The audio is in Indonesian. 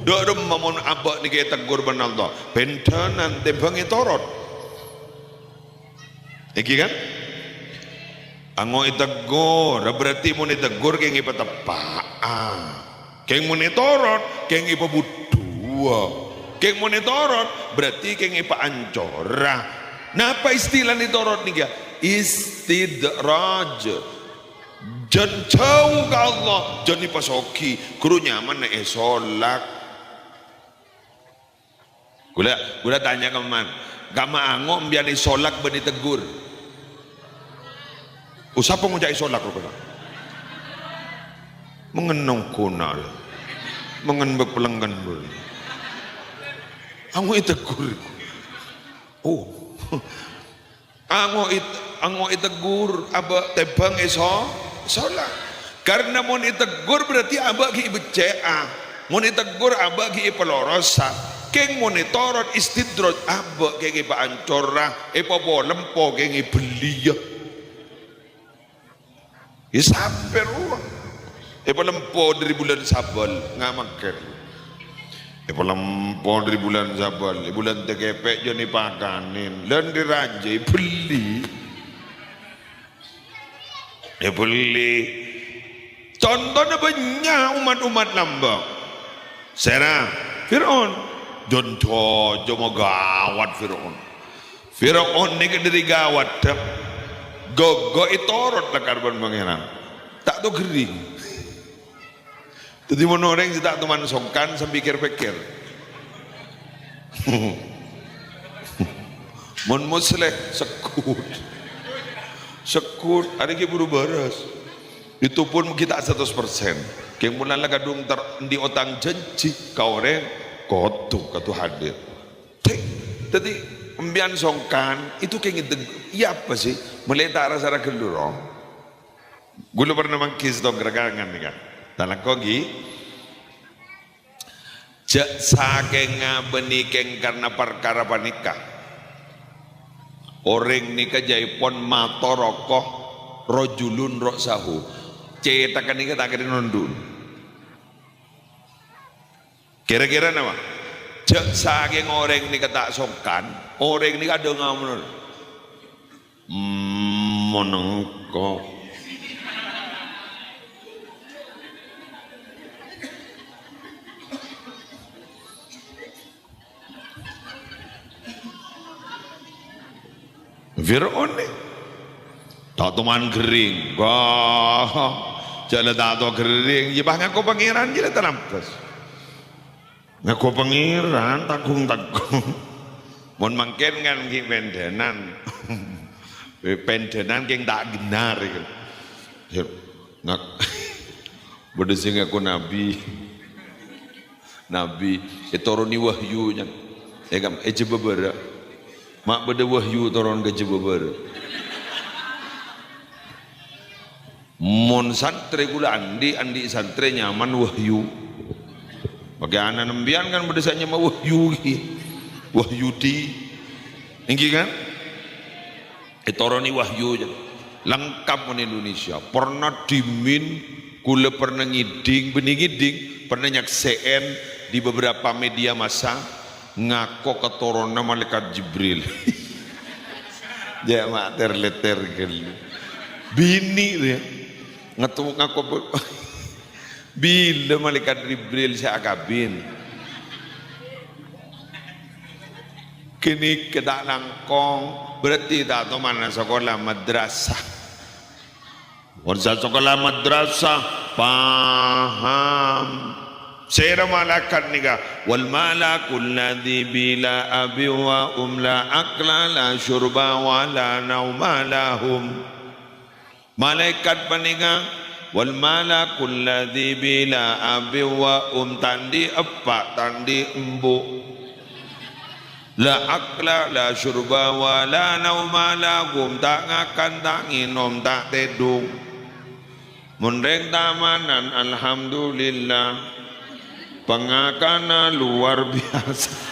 dak mamon abak niki tegur benaldo bentenan tembangi torot iki kan ango itegur berarti mun itegur keng ipatepak keng mun torot keng ipabudua keng mun torot berarti keng ipancora napa istilah ni torot nika istidraj jan jauh ke Allah jan pasoki kru nyaman na solak gula tanya kaman gama ango mbiani solak bani tegur usah pengucai solak rupanya mengenong kunal mengenbek pelenggan bul ango itegur oh ango itegur aba tebang solak karena mau ditegur berarti abah ki becea mau ditegur abah ki pelorosa keng mau ditorot istidroj abah keng ipa ancora ipa bolempo keng belia ya sampai ruang ipa lempo dari bulan sabal ngamaker ipa lempo dari bulan sabal bulan tekepek joni pakanin dan dirajai beli ya boleh contohnya banyak umat-umat lambang Serah Fir'aun jonto jomo gawat Fir'aun ini dari gawat gogo itorot lah karban pangeran tak tuh gering jadi menoreng tak teman songkan sambil pikir-pikir mon musleh sekut hari ini buru baras itu pun kita 100% yang mulai kadung di otang janji kau orang kotu katu hadir jadi ambian songkan itu kayak gitu iya apa sih meletak rasa gelurong gue pernah mangkis dong gerakangan nih kan dalam kogi jak saking benikeng karena perkara panikah orang nikah jaipon mato rokoh rojulun rok sahu cetakan nikah tak kira nondun kira-kira nama jak saking orang nikah tak songkan orang nikah ada ngamun menengkok Fir'aun nih tak teman gering wah jalan tak tahu gering ya bah ngaku pangeran jadi terampas ngaku pangeran takung mon mangken kan ki pendenan keng tak genar kan ngak bode sing aku nabi etoroni wahyunya kam ejebebera mak beda wahyu turun ke Jebabar mon santri gula andi santri nyaman wahyu bagi anak nembian kan beda sanya mah wahyudi ini kan etoroni wahyu lengkap di Indonesia pernah dimin gula pernah ngiding pernah nyakseen di beberapa media massa ngaku keturunan malaikat Jibril jamak terleter gel bini dia ngaku bila malaikat Jibril saya kabin kini kedak langkong berarti tak tahu mana sekolah madrasah warza sekolah madrasah paham Sera malakan niga wal malakul ladzi bila abi wa la akla la syurba wa la nauma lahum malaikat paniga wal malakul ladzi bila abi wa tandi apa tandi embu la akla la syurba wa la nauma lahum tak ngakan tak nginom tak tedung mundeng tamanan alhamdulillah pengakana luar biasa